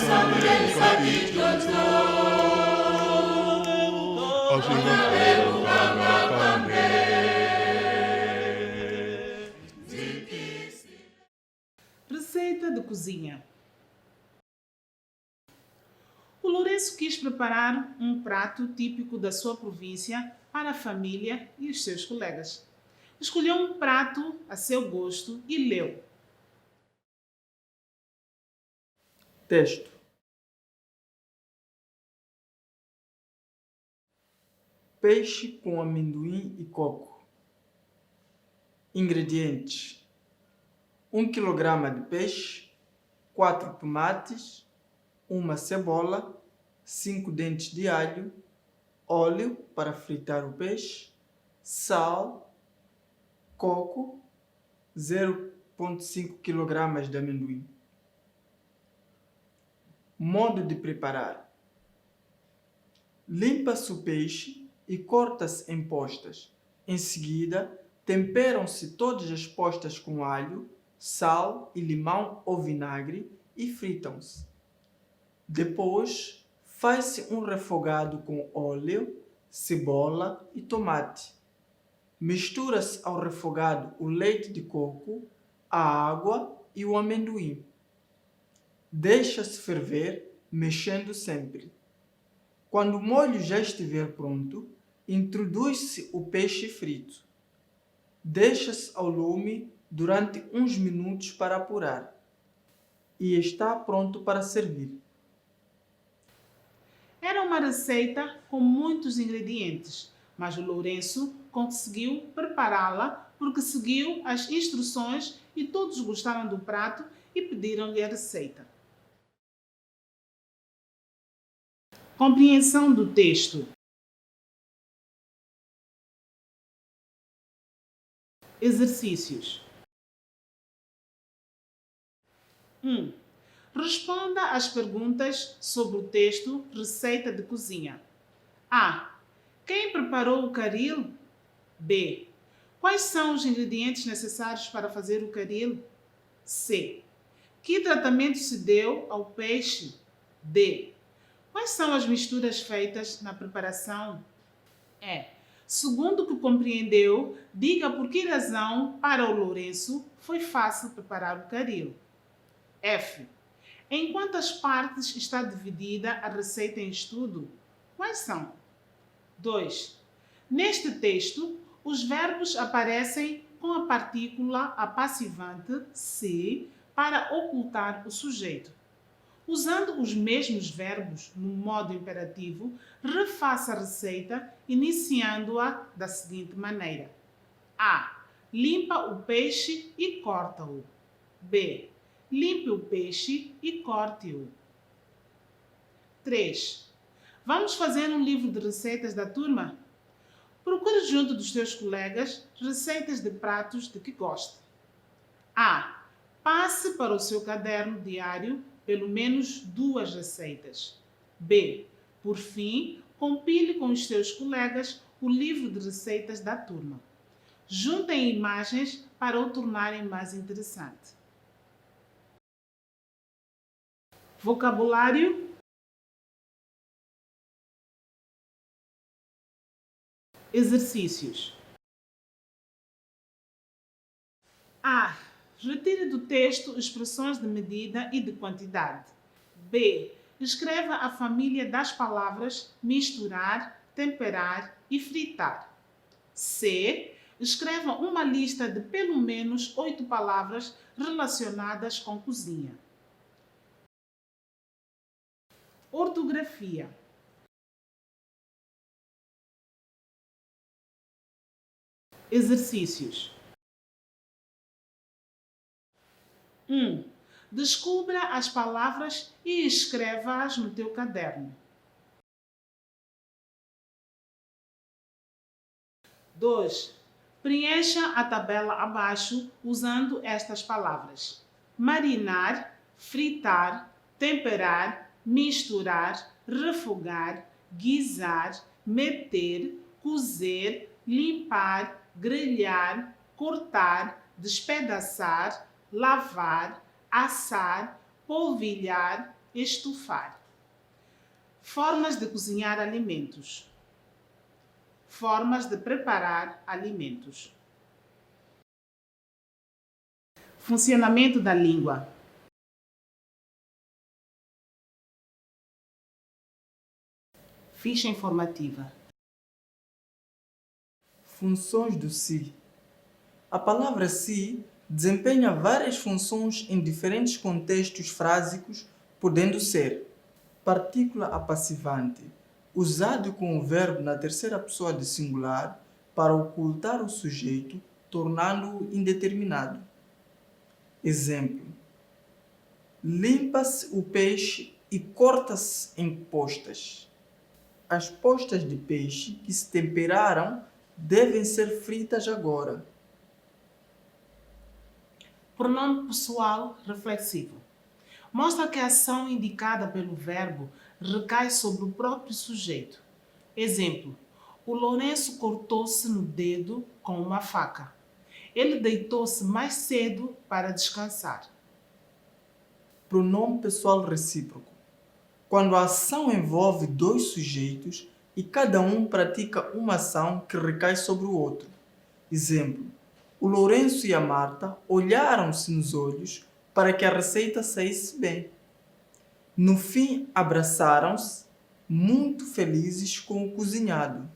사물의 사비견소 Receita de cozinha. O Lourenço quis preparar um prato típico da sua província para a família e os seus colegas. Escolheu um prato a seu gosto e leu. Texto: peixe com amendoim e coco. Ingredientes: 1 kg de peixe, 4 tomates, 1 cebola, 5 dentes de alho, óleo para fritar o peixe, sal, coco, 0,5 kg de amendoim. Modo de preparar: limpa-se o peixe e corta-se em postas. Em seguida, temperam-se todas as postas com alho, sal e limão ou vinagre e fritam-se. Depois, faz-se um refogado com óleo, cebola e tomate. Mistura-se ao refogado o leite de coco, a água e o amendoim. Deixa-se ferver, mexendo sempre. Quando o molho já estiver pronto, introduz-se o peixe frito. Deixa-se ao lume durante uns minutos para apurar. E está pronto para servir. Era uma receita com muitos ingredientes, mas o Lourenço conseguiu prepará-la porque seguiu as instruções e todos gostaram do prato e pediram-lhe a receita. Compreensão do texto. Exercícios. 1. Responda às perguntas sobre o texto Receita de cozinha. A. Quem preparou o caril? B. Quais são os ingredientes necessários para fazer o caril? C. Que tratamento se deu ao peixe? D. Quais são as misturas feitas na preparação? E. Segundo o que compreendeu, diga por que razão, para o Lourenço, foi fácil preparar o caril. F. Em quantas partes está dividida a receita em estudo? Quais são? 2. Neste texto, os verbos aparecem com a partícula apassivante se para ocultar o sujeito. Usando os mesmos verbos no modo imperativo, refaça a receita iniciando-a da seguinte maneira. A. Limpa o peixe e corta-o. B. Limpe o peixe e corte-o. 3. Vamos fazer um livro de receitas da turma? Procure junto dos teus colegas receitas de pratos de que goste. A. Passe para o seu caderno diário pelo menos 2 receitas. B. Por fim, compile com os seus colegas o livro de receitas da turma. Juntem imagens para o tornarem mais interessante. Vocabulário. Exercícios. A. Retire do texto expressões de medida e de quantidade. B. Escreva a família das palavras misturar, temperar e fritar. C. Escreva uma lista de pelo menos 8 palavras relacionadas com cozinha. Ortografia. Exercícios. 1. Descubra as palavras e escreva-as no teu caderno. 2. Preencha a tabela abaixo usando estas palavras: marinar, fritar, temperar, misturar, refogar, guisar, meter, cozer, limpar, grelhar, cortar, despedaçar, lavar, assar, polvilhar, estufar. Formas de cozinhar alimentos. Formas de preparar alimentos. Funcionamento da língua. Ficha informativa. Funções do se. A palavra se desempenha várias funções em diferentes contextos frásicos, podendo ser partícula apassivante, usado com o verbo na terceira pessoa de singular para ocultar o sujeito, tornando-o indeterminado. Exemplo: limpa-se o peixe e corta-se em postas. As postas de peixe que se temperaram devem ser fritas agora. Pronome pessoal reflexivo. Mostra que a ação indicada pelo verbo recai sobre o próprio sujeito. Exemplo: o Lourenço cortou-se no dedo com uma faca. Ele deitou-se mais cedo para descansar. Pronome pessoal recíproco. Quando a ação envolve dois sujeitos e cada um pratica uma ação que recai sobre o outro. Exemplo: o Lourenço e a Marta olharam-se nos olhos para que a receita saísse bem. No fim, abraçaram-se, muito felizes com o cozinhado.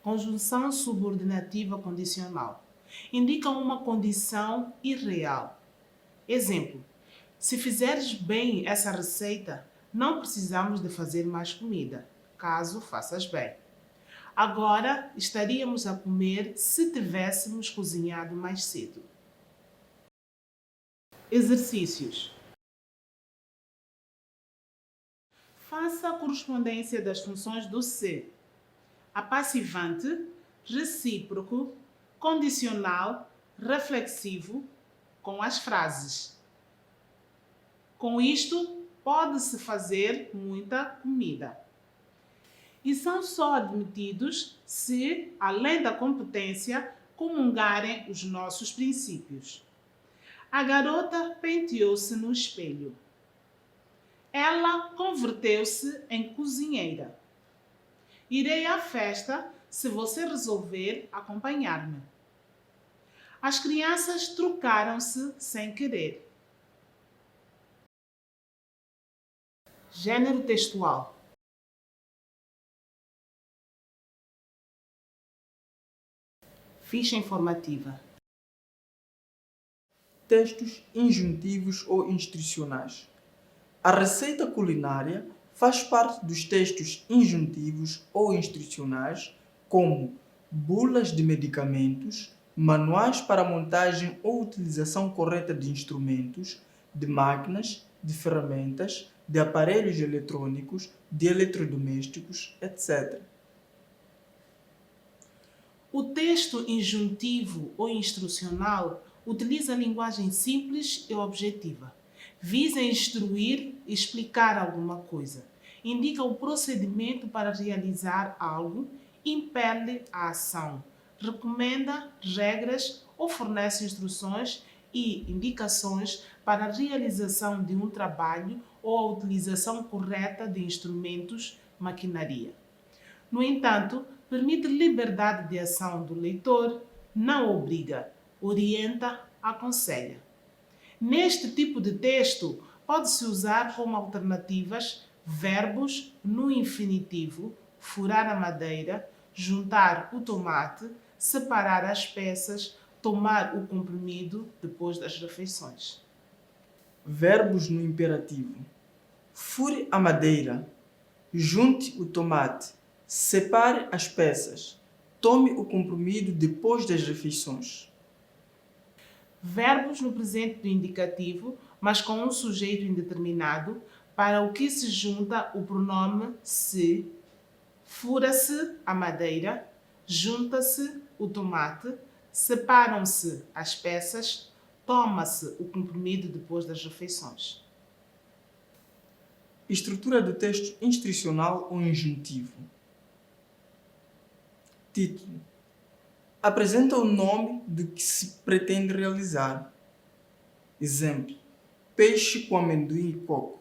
Conjunção subordinativa condicional. Indica uma condição irreal. Exemplo: se fizeres bem essa receita, não precisamos de fazer mais comida, caso faças bem. Agora estaríamos a comer se tivéssemos cozinhado mais cedo. Exercícios. Faça a correspondência das funções do se. Apassivante, recíproco, condicional, reflexivo, com as frases. Com isto, pode-se fazer muita comida. E são só admitidos se, além da competência, comungarem os nossos princípios. A garota penteou-se no espelho. Ela converteu-se em cozinheira. Irei à festa se você resolver acompanhar-me. As crianças trocaram-se sem querer. Gênero textual. Ficha informativa. Textos injuntivos ou instrucionais. A receita culinária faz parte dos textos injuntivos ou instrucionais, como bulas de medicamentos, manuais para a montagem ou utilização correta de instrumentos, de máquinas, de ferramentas, de aparelhos eletrônicos, de eletrodomésticos, etc. O texto injuntivo ou instrucional utiliza linguagem simples e objetiva. Visa instruir e explicar alguma coisa. Indica o procedimento para realizar algo, impele a ação, recomenda regras ou fornece instruções e indicações para a realização de um trabalho ou a utilização correta de instrumentos, maquinaria. No entanto, permite liberdade de ação do leitor, não obriga, orienta, aconselha. Neste tipo de texto, pode-se usar como alternativas verbos no infinitivo, furar a madeira, juntar o tomate, separar as peças, tomar o comprimido depois das refeições. Verbos no imperativo. Fure a madeira, junte o tomate, separe as peças, tome o comprimido depois das refeições. Verbos no presente do indicativo, mas com um sujeito indeterminado, para o que se junta o pronome se. Fura-se a madeira, junta-se o tomate, separam-se as peças, toma-se o comprimido depois das refeições. Estrutura do texto instrucional ou injuntivo. Título. Apresenta o nome do que se pretende realizar. Exemplo: peixe com amendoim e coco.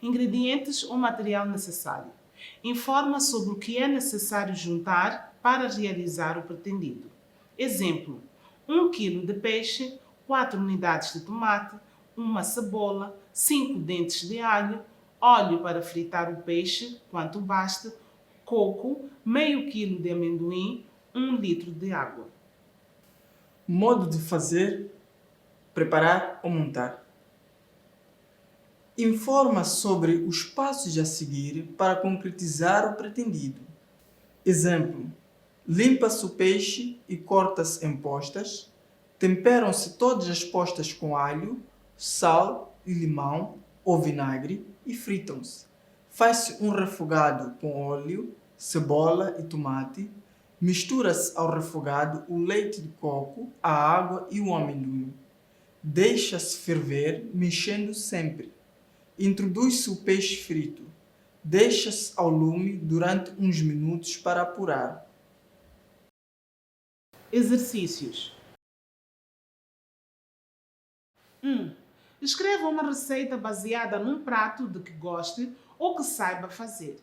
Ingredientes ou material necessário. Informa sobre o que é necessário juntar para realizar o pretendido. Exemplo: 1 kg de peixe, 4 unidades de tomate, uma cebola, 5 dentes de alho, óleo para fritar o peixe, quanto basta, coco, meio quilo de amendoim, 1 litro de água. Modo de fazer, preparar ou montar. Informa sobre os passos a seguir para concretizar o pretendido. Exemplo: limpa-se o peixe e corta-se em postas. Temperam-se todas as postas com alho, sal e limão ou vinagre e fritam-se. Faz-se um refogado com óleo, cebola e tomate. Mistura-se ao refogado o leite de coco, a água e o amendoim. Deixa-se ferver, mexendo sempre. Introduz-se o peixe frito. Deixa-se ao lume durante uns minutos para apurar. Exercícios. 1. Escreva uma receita baseada num prato de que goste ou que saiba fazer.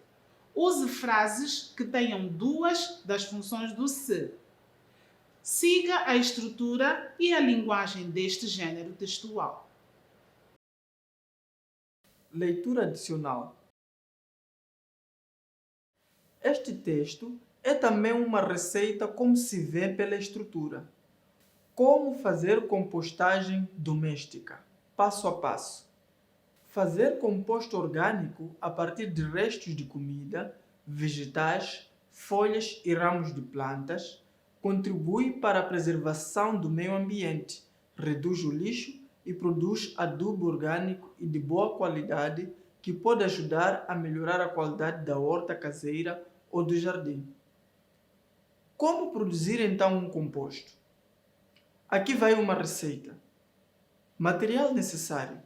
Use frases que tenham duas das funções do se. Siga a estrutura e a linguagem deste gênero textual. Leitura adicional. Este texto é também uma receita como se vê pela estrutura. Como fazer compostagem doméstica? Passo a passo. Fazer composto orgânico a partir de restos de comida, vegetais, folhas e ramos de plantas contribui para a preservação do meio ambiente, reduz o lixo e produz adubo orgânico e de boa qualidade que pode ajudar a melhorar a qualidade da horta caseira ou do jardim. Como produzir então um composto? Aqui vai uma receita. Material necessário: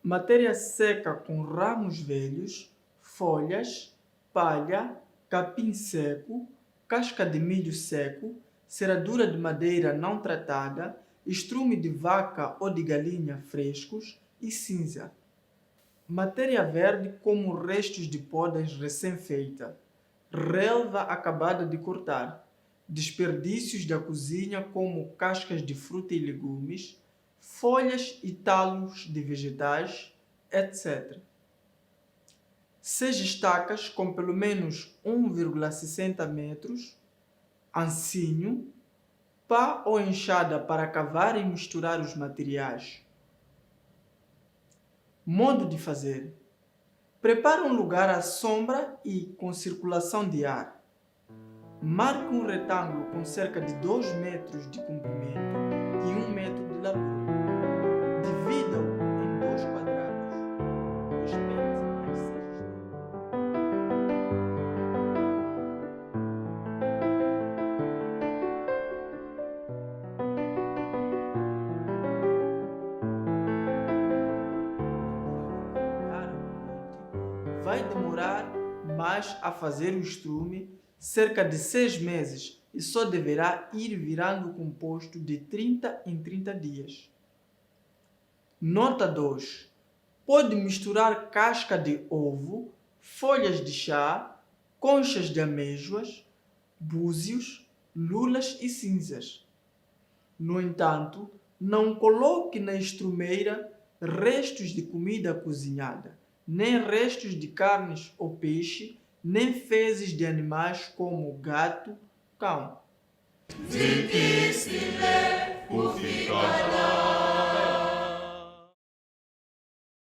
matéria seca com ramos velhos, folhas, palha, capim seco, casca de milho seco, serradura de madeira não tratada, estrume de vaca ou de galinha frescos e cinza. Matéria verde como restos de podas recém-feita, relva acabada de cortar, desperdícios da cozinha como cascas de fruta e legumes, folhas e talos de vegetais, etc. 6 estacas com pelo menos 1,60 metros, ancinho, pá ou enxada para cavar e misturar os materiais. Modo de fazer: prepare um lugar à sombra e com circulação de ar. Marque um retângulo com cerca de 2 metros de comprimento e 1 metro de largura. Divida-o em 2 quadrados. Espete as 6 estacas. Vai demorar mais a fazer o estrume, cerca de 6 meses, e só deverá ir virando o composto de 30 em 30 dias. Nota 2. Pode misturar casca de ovo, folhas de chá, conchas de amêijoas, búzios, lulas e cinzas. No entanto, não coloque na estrumeira restos de comida cozinhada, nem restos de carnes ou peixe, nem fezes de animais como gato, cão. Zikisile ufika